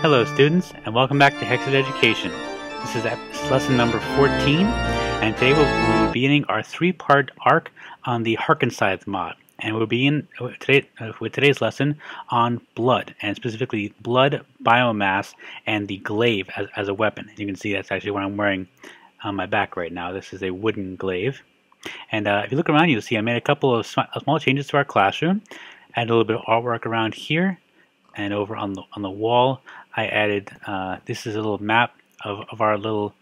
Hello students, and welcome back to Hexxit Education. This is lesson number 14, and today we'll be beginning our three-part arc on the Harken Scythe mod. And we'll begin with today's lesson on blood, and specifically blood, biomass, and the glaive as a weapon. You can see that's actually what I'm wearing on my back right now. This is a wooden glaive. And if you look around, you'll see I made a couple of small changes to our classroom. Added a little bit of artwork around here, and over on the wall I added this is a little map of our little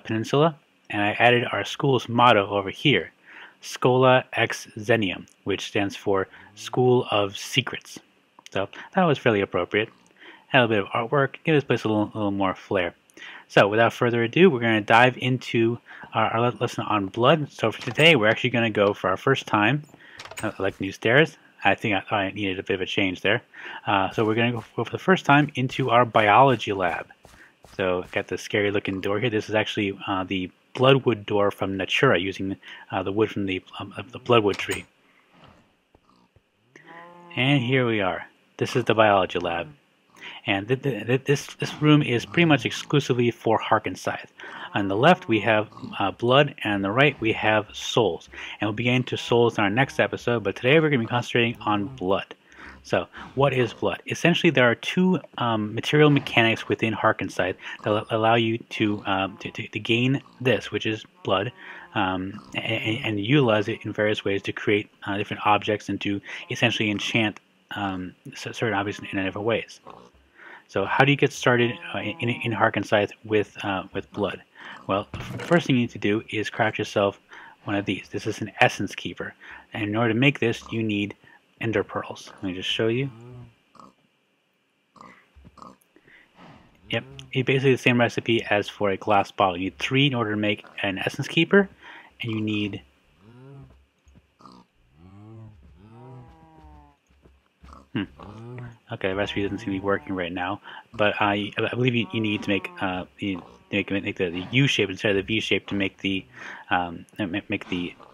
peninsula, and I added our school's motto over here, Schola Ex Zenium, which stands for School of Secrets. So that was fairly appropriate. Add a bit of artwork, give this place a little more flair. So without further ado, we're going to dive into our lesson on blood. So for today, we're actually going to go for our first time. I like new stairs. I think I needed a bit of a change there. So we're going to go for the first time into our biology lab. So got the scary looking door here. This is actually the bloodwood door from Natura, using the wood from the bloodwood tree. And here we are. This is the biology lab. And this room is pretty much exclusively for Harken Scythe. On the left we have blood, and on the right we have souls. And we'll be getting to souls in our next episode, but today we're going to be concentrating on blood. So, what is blood? Essentially, there are two material mechanics within Harken Scythe that allow you to gain this, which is blood, and utilize it in various ways to create different objects and to essentially enchant certain objects in different ways. So how do you get started in Harken Scythe with blood? Well, the first thing you need to do is craft yourself one of these. This is an essence keeper, and in order to make this, you need ender pearls. Let me just show you. Yep, it's basically the same recipe as for a glass bottle. You need 3 in order to make an essence keeper, and you need Okay, the recipe doesn't seem to be working right now, but I believe you need to make the U shape instead of the V shape to make the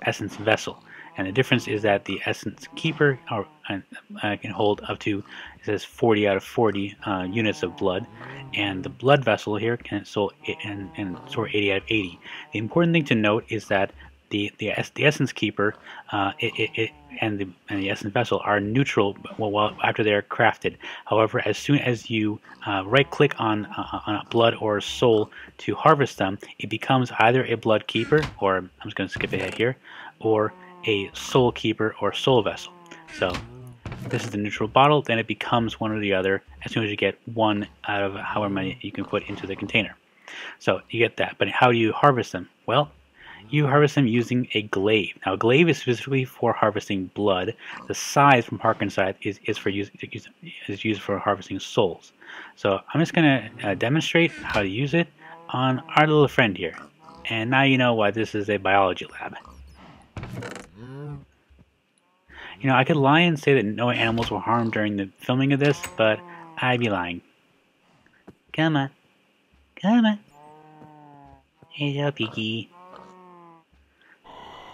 essence vessel. And the difference is that the essence keeper can hold up to, it says 40 out of 40 units of blood, and the blood vessel here can store 80 out of 80. The important thing to note is that the essence keeper and the essence vessel are neutral after they are crafted. However, as soon as you right-click on a blood or a soul to harvest them, it becomes either a blood keeper, or I'm just going to skip ahead here, or a soul keeper or soul vessel. So this is the neutral bottle, then it becomes one or the other as soon as you get one out of however many you can put into the container. So you get that, but how do you harvest them? Well, you harvest them using a glaive. Now, a glaive is specifically for harvesting blood. The scythe from Harken Scythe is used for harvesting souls. So I'm just going to demonstrate how to use it on our little friend here. And now you know why this is a biology lab. You know, I could lie and say that no animals were harmed during the filming of this, but I'd be lying. Come on. Come on. Hello, Piggy.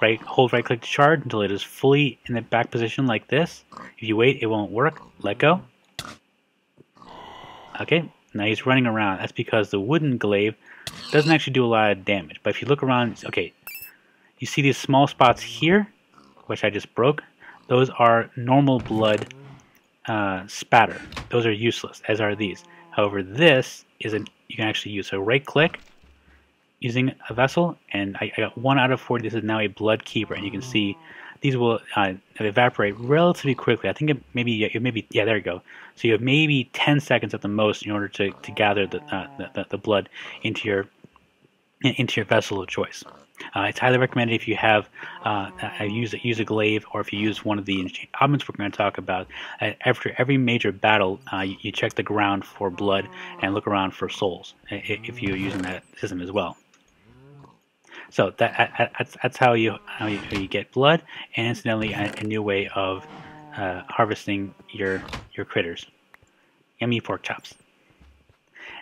Hold right click to charge until it is fully in the back position like this. If you wait, it won't work. Let go. Okay, now he's running around. That's because the wooden glaive doesn't actually do a lot of damage. But if you look around, okay, you see these small spots here, which I just broke. Those are normal blood spatter. Those are useless, as are these. However, this you can actually use. So right click using a vessel, and I got 1 out of 40. This is now a blood keeper, and you can see these will evaporate relatively quickly. I think yeah, there you go. So you have maybe 10 seconds at the most in order to gather the blood into your vessel of choice. It's highly recommended if you have use a glaive, or if you use one of the Augments we're going to talk about. After every major battle, you check the ground for blood and look around for souls if you're using that system as well. So that's how you get blood, and incidentally a new way of harvesting your critters. Yummy pork chops.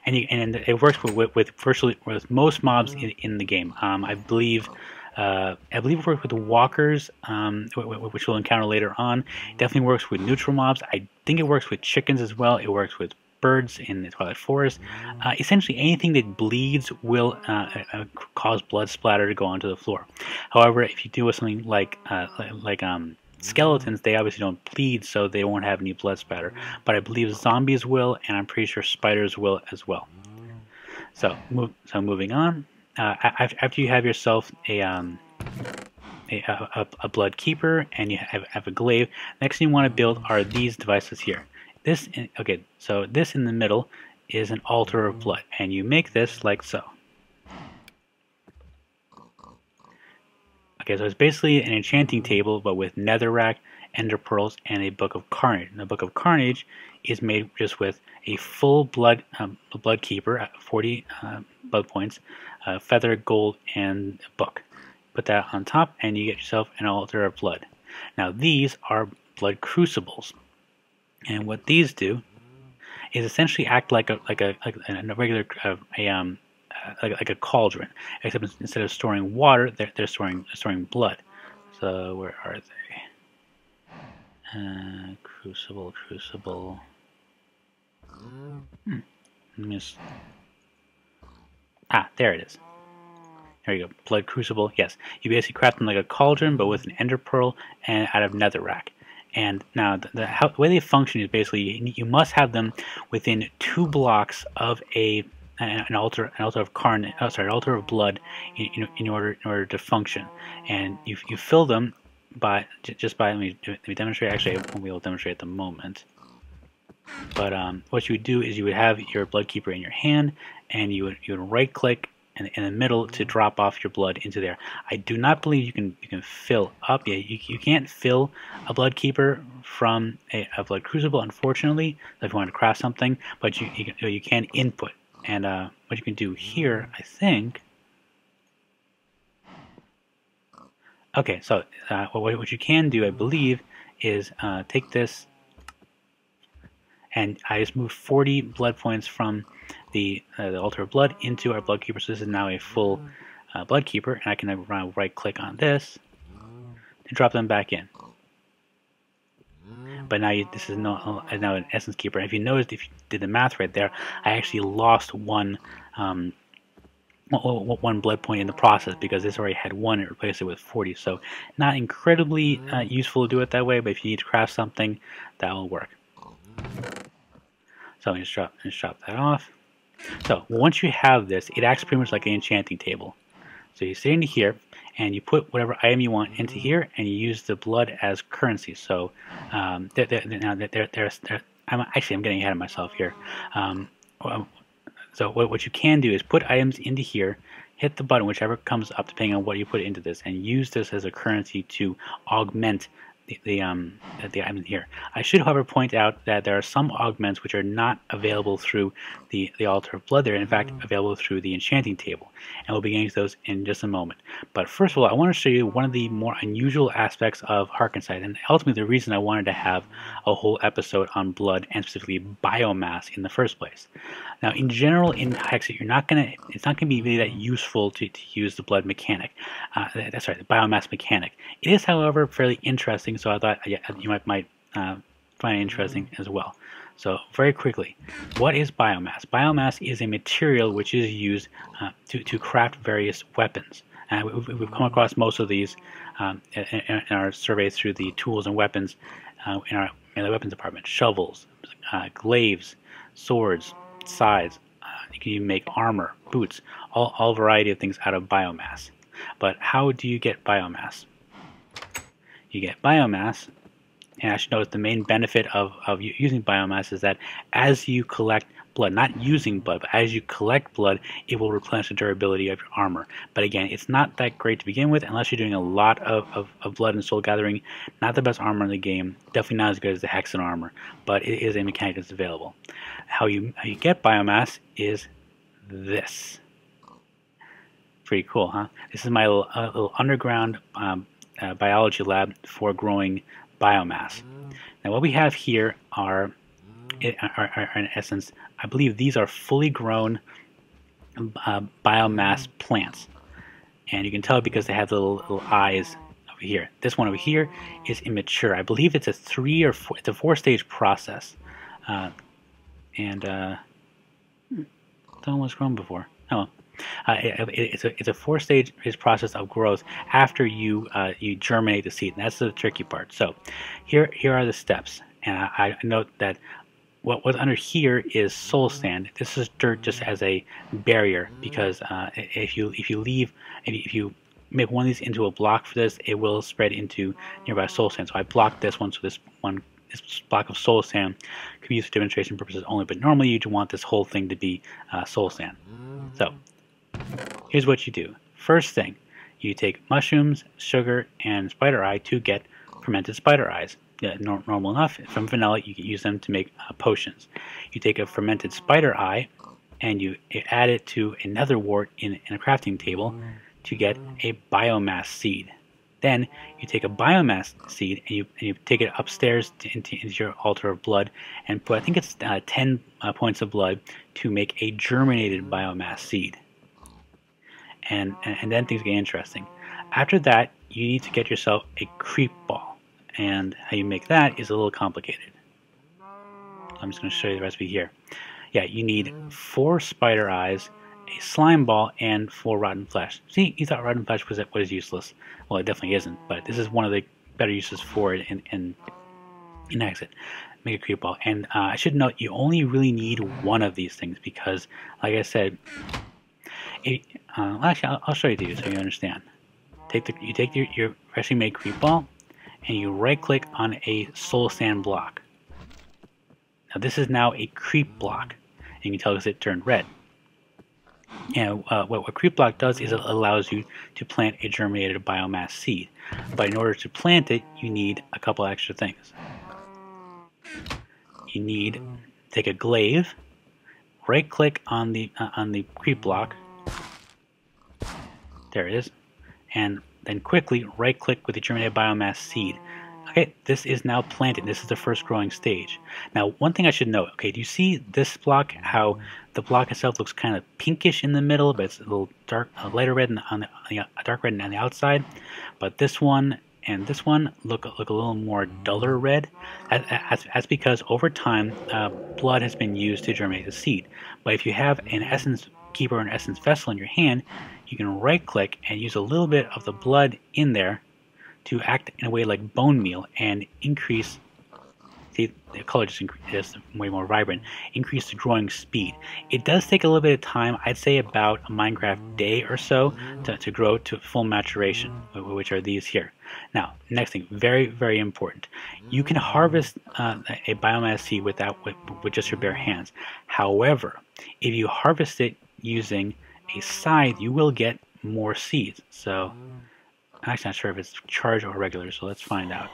And it works with most mobs in the game. I believe it works with the walkers, which we'll encounter later on. It definitely works with neutral mobs. I think it works with chickens as well. It works with birds in the Twilight Forest. Essentially, anything that bleeds will cause blood splatter to go onto the floor. However, if you do something like skeletons, they obviously don't bleed, so they won't have any blood splatter. But I believe zombies will, and I'm pretty sure spiders will as well. So moving on. After you have yourself a blood keeper and you have a glaive, next thing you want to build are these devices here. So this in the middle is an altar of blood, and you make this like so. Okay, so it's basically an enchanting table, but with netherrack, ender pearls, and a book of carnage. And the book of carnage is made just with a full blood keeper at 40 blood points, feather, gold, and a book. Put that on top, and you get yourself an altar of blood. Now these are blood crucibles, and what these do is essentially act like a regular like a cauldron, except instead of storing water, they're storing blood. So where are they? Crucible. There it is. There you go. Blood crucible. Yes, you basically craft them like a cauldron, but with an ender pearl and out of netherrack. And now the way they function is basically you must have them within 2 blocks of an altar of altar of blood in order to function. And you fill them by let me demonstrate. Actually, I won't be able to demonstrate at the moment. But what you would do is you would have your blood keeper in your hand, and you would right click in the middle to drop off your blood into there. I do not believe you can fill up. You can't fill a blood keeper from a blood crucible, unfortunately, if you want to craft something. But you can input. And what you can do here, I think. Okay, so what you can do, I believe, is take this, and I just moved 40 blood points from the altar of blood into our blood keeper. So this is now a full blood keeper, and I can right click on this to drop them back in. But now this is now an essence keeper. And if you noticed, if you did the math right there, I actually lost one blood point in the process because this already had 1 and replaced it with 40. So not incredibly useful to do it that way, but if you need to craft something, that will work. So let me just drop that off. So once you have this, it acts pretty much like an enchanting table. So you sit into here, and you put whatever item you want into here, and you use the blood as currency. So I'm getting ahead of myself here. So what you can do is put items into here, hit the button, whichever comes up depending on what you put into this, and use this as a currency to augment the item here. I should, however, point out that there are some augments which are not available through the altar of blood. They're in fact available through the enchanting table, and we'll be getting to those in just a moment. But first of all, I want to show you one of the more unusual aspects of Harken Scythe, and ultimately the reason I wanted to have a whole episode on blood and specifically biomass in the first place. Now, in general, in Hexxit, it's not gonna be really that useful to use the blood mechanic. That's right, the biomass mechanic. It is, however, fairly interesting, so I thought you might find it interesting as well. So, very quickly, what is biomass? Biomass is a material which is used to craft various weapons. We've come across most of these in our survey through the tools and weapons in our melee weapons department. Shovels, glaives, swords, scythes. You can even make armor, boots, all variety of things out of biomass. But how do you get biomass? You get biomass, and I should note the main benefit of using biomass is that as you collect blood, not using blood, but as you collect blood, it will replenish the durability of your armor. But again, it's not that great to begin with unless you're doing a lot of blood and soul gathering. Not the best armor in the game. Definitely not as good as the Hexxit armor, but it is a mechanic that's available. How you get biomass is this. Pretty cool, huh? This is my little underground biology lab for growing biomass. Now what we have here are in essence, I believe these are fully grown biomass plants, and you can tell because they have the little eyes over here. This one over here is immature. I believe it's a 4-stage process. and it's almost grown before. Oh, it's a four-stage process of growth after you you germinate the seed, and that's the tricky part. So here are the steps, and I note that what's under here is soul sand. This is dirt just as a barrier, because if you make one of these into a block for this, it will spread into nearby soul sand. So I blocked this one, so this block of soul sand can be used for demonstration purposes only, but normally you'd want this whole thing to be soul sand. So here's what you do. First thing, you take mushrooms, sugar, and spider eye to get fermented spider eyes. Normal enough. From vanilla, you can use them to make potions. You take a fermented spider eye and you add it to another wort in a crafting table to get a biomass seed. Then you take a biomass seed and you take it upstairs into your altar of blood and put, I think it's 10 points of blood to make a germinated biomass seed. And then things get interesting. After that, you need to get yourself a creep ball. And how you make that is a little complicated. I'm just going to show you the recipe here. Yeah, you need 4 spider eyes, a slime ball, and 4 rotten flesh. See, you thought rotten flesh was useless. Well, it definitely isn't, but this is one of the better uses for it in Hexxit. Make a creep ball. And I should note, you only really need one of these things because, like I said, actually, I'll show you these so you understand. You take your freshly made creep ball, and you right-click on a soul sand block. Now this is now a creep block, and you can tell because it turned red. And what creep block does is it allows you to plant a germinated biomass seed. But in order to plant it, you need a couple extra things. You need take a glaive, right-click on the creep block. There it is, and then quickly right-click with the germinated biomass seed. Okay, this is now planted. This is the first growing stage. Now, one thing I should note, okay, do you see this block, how the block itself looks kind of pinkish in the middle, but it's a little dark, lighter red on the dark red on the outside, but this one and this one look a little more duller red. That's because over time, blood has been used to germinate the seed. But if you have an essence keeper or an essence vessel in your hand, you can right-click and use a little bit of the blood in there to act in a way like bone meal and increase, see, the color just is way more vibrant, increase the growing speed. It does take a little bit of time, I'd say about a Minecraft day or so, to grow to full maturation, which are these here. Now, next thing, very, very important. You can harvest a biomass seed with just your bare hands. However, if you harvest it using a scythe, you will get more seeds. So I'm actually not sure if it's charged or regular, so let's find out.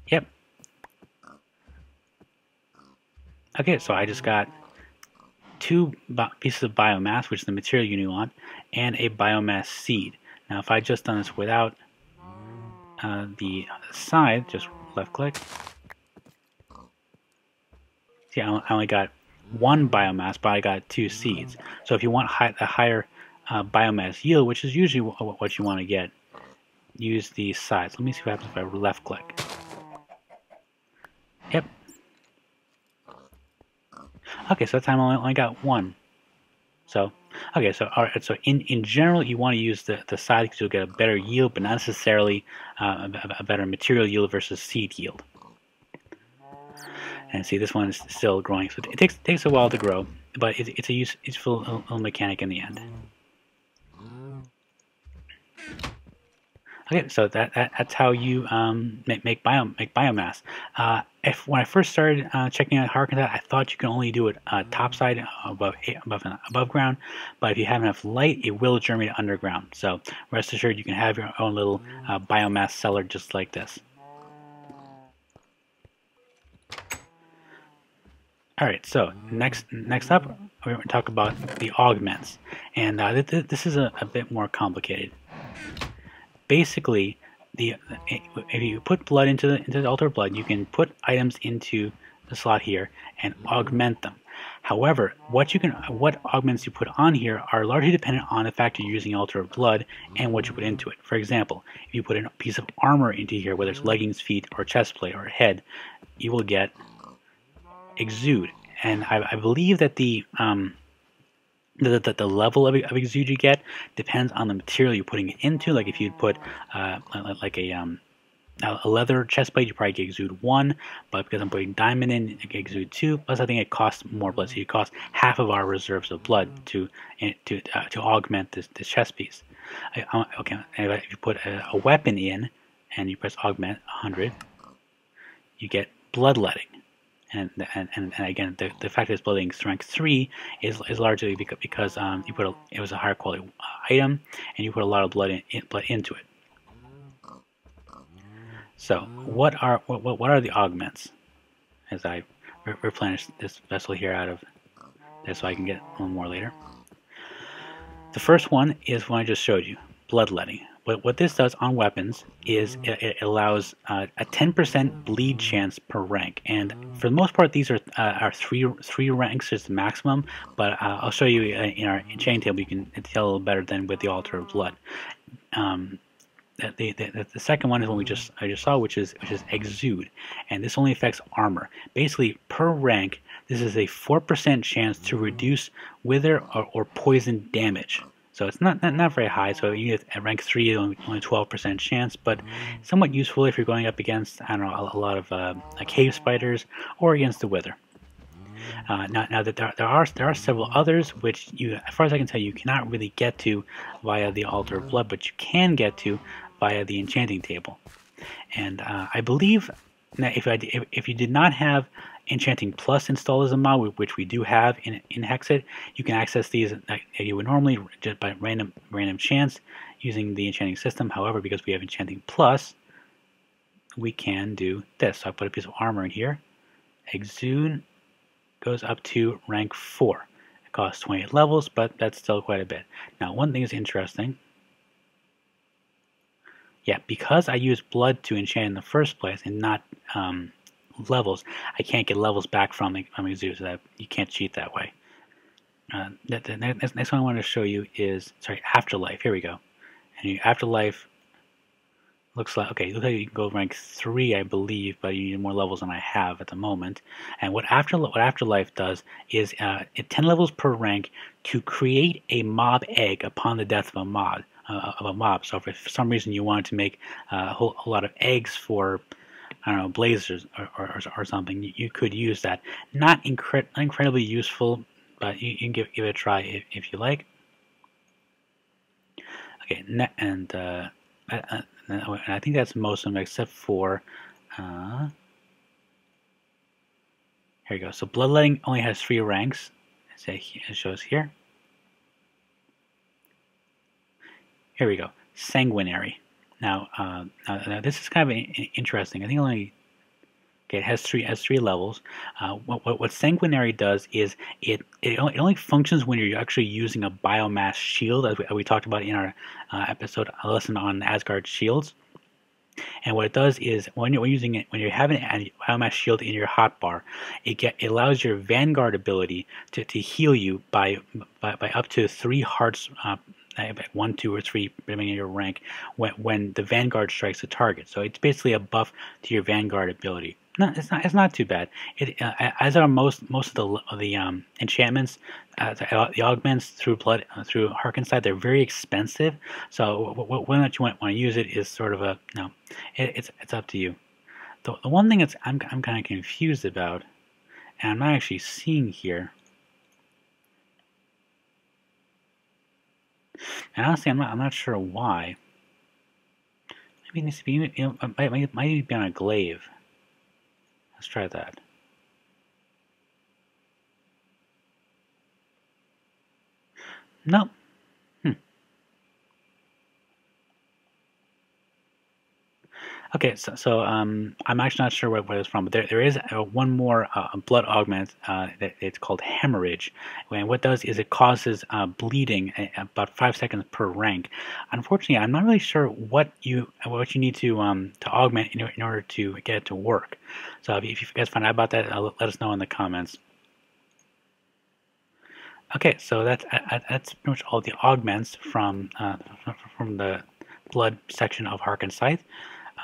Yep. Okay, so I just got 2 pieces of biomass, which is the material you want, and a biomass seed. Now if I just done this without the scythe, just left click, see, I only got 1 biomass, but I got 2 seeds. So if you want a higher biomass yield, which is usually what you want to get, use the scythe. Let me see what happens if I left click. Yep. Okay, so that time I only got 1. So, okay, so all right, so in general, you want to use the scythe because you'll get a better yield, but not necessarily a better material yield versus seed yield. And see, this one is still growing, so it takes a while to grow, but it's a useful little mechanic in the end. Okay, so that's how you make biomass. When I first started checking out Harken Scythe, I thought you can only do it topside above ground, but if you have enough light, it will germinate underground. So rest assured, you can have your own little biomass cellar just like this. All right, so next up, we're going to talk about the augments, and this is a bit more complicated. Basically, if you put blood into the altar of blood, you can put items into the slot here and augment them. However, what augments you put on here are largely dependent on the fact you're using altar of blood and what you put into it. For example, if you put a piece of armor into here, whether it's leggings, feet, or chest plate, or head, you will get exude, and I believe that the level of exude you get depends on the material you're putting it into. Like if you'd put like a leather chest plate, you probably get exude 1, but because I'm putting diamond in, I get exude 2. Plus, I think it costs more blood, so it costs half of our reserves of blood to augment this chest piece. Okay, if you put a weapon in and you press augment 100, you get bloodletting. And again, the fact that it's bloodletting strength 3 is largely because it was a higher quality item, and you put a lot of blood into it. So what are the augments? As I replenish this vessel here out of this, so I can get one more later. The first one is one I just showed you, bloodletting. What this does on weapons is it allows a 10% bleed chance per rank, and for the most part these are three ranks is the maximum. But I'll show you in our Enchanting table. You can tell a little better than with the Altar of Blood. The second one is one I just saw, which is exude, and this only affects armor. Basically, per rank, this is a 4% chance to reduce wither or poison damage. So it's not very high. So you get at rank 3, only 12% chance, but somewhat useful if you're going up against, I don't know, a lot of cave spiders or against the wither. Now that there are several others which as far as I can tell, you cannot really get to via the Altar of Blood, but you can get to via the Enchanting table. And I believe that if you did not have Enchanting Plus installed as a mod, which we do have in Hexxit, you can access these like you would normally just by random chance using the Enchanting system. However, because we have Enchanting Plus, we can do this. So I put a piece of armor in here. Exude goes up to rank 4. It costs 28 levels, but that's still quite a bit. Now, one thing is interesting. Yeah, because I used blood to enchant in the first place and not levels, I can't get levels back from exude, so that you can't cheat that way. The next one I want to show you is, Afterlife. Here we go. And Afterlife looks like you can go rank 3, I believe, but you need more levels than I have at the moment. And what Afterlife does is at 10 levels per rank to create a mob egg upon the death of a mob. So if for some reason you wanted to make a lot of eggs for, I don't know, blazers or something, you could use that. Not incredibly useful, but you can give it a try if you like. Okay, and I think that's most of them except for here you go. So bloodletting only has 3 ranks, as it shows here. Here we go, sanguinary. Now this is kind of interesting. I think it has three levels. What sanguinary does is it only functions when you're actually using a biomass shield, as we talked about in our a lesson on Asgard shields. And what it does is when you're having a biomass shield in your hotbar, it allows your Vanguard ability to heal you by up to 3 hearts. 1, 2, or 3, depending on your rank, when the Vanguard strikes a target. So it's basically a buff to your Vanguard ability. No, it's not too bad. As are most of the enchantments, the augments through Harken Scythe, they're very expensive. So whether or not you want to use it is sort of it's up to you. The one thing I'm kind of confused about, and I'm not actually seeing here. And honestly, I'm not sure why. Maybe it needs to be, it might need to be on a glaive. Let's try that. Nope. Okay, so I'm actually not sure where it's from, but there is one more blood augment that it's called hemorrhage. And what it does is it causes bleeding about 5 seconds per rank. Unfortunately, I'm not really sure what you need to augment in order to get it to work. So if you guys find out about that, let us know in the comments. Okay, so that's pretty much all the augments from the blood section of Harken Scythe.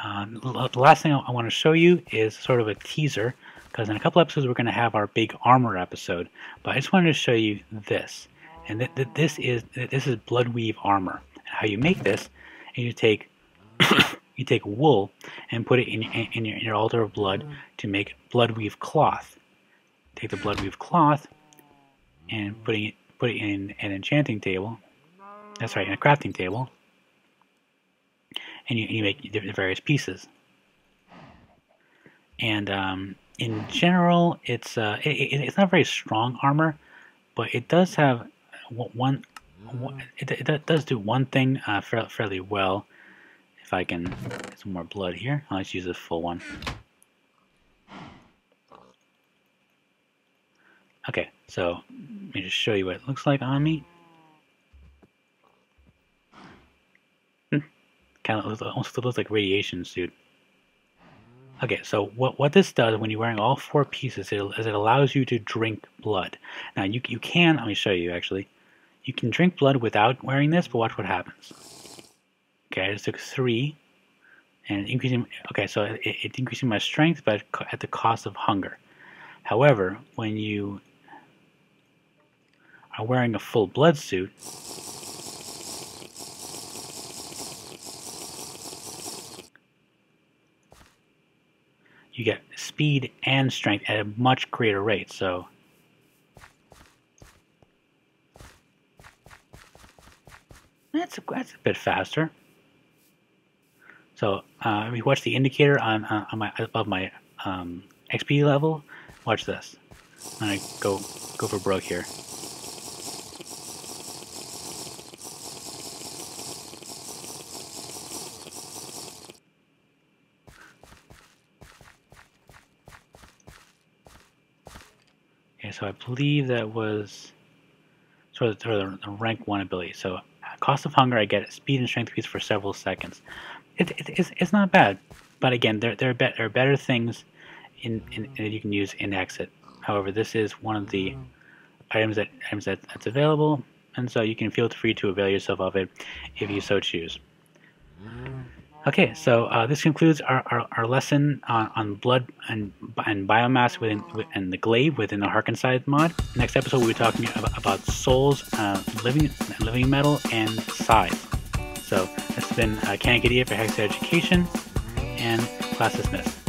The last thing I want to show you is sort of a teaser because in a couple episodes we're going to have our big armor episode. But I just wanted to show you this, and this is bloodweave armor. How you make this? And you take you take wool and put it in your altar of blood to make bloodweave cloth. Take the bloodweave cloth and put it in an enchanting table. That's right, in a crafting table. And you make the various pieces. And in general, it's not very strong armor, but it does have it does do one thing fairly well. If I can get some more blood here, let's use the full one. Okay, so let me just show you what it looks like on me. Kind of almost looks like a radiation suit. Okay, so what this does when you're wearing all 4 pieces is it allows you to drink blood. Now you can, let me show you actually. You can drink blood without wearing this, but watch what happens. Okay, I just took 3, and increasing. Okay, so it's increasing my strength, but at the cost of hunger. However, when you are wearing a full blood suit, you get speed and strength at a much greater rate. So that's a bit faster. So if you watch the indicator on above my XP level, watch this. I'm gonna go for broke here. Okay, so I believe that was sort of the rank 1 ability. So cost of hunger, I get speed and strength increase for several seconds. It's not bad, but again, there are better things that you can use in Hexxit. However, this is one of the items that's available, and so you can feel free to avail yourself of it if you so choose. Okay, so this concludes our lesson on blood and biomass and the glaive within the Harken Scythe mod. Next episode we'll be talking about souls, living metal, and scythe. So this has been Ken Gideon for Hexxit Education, and class dismissed.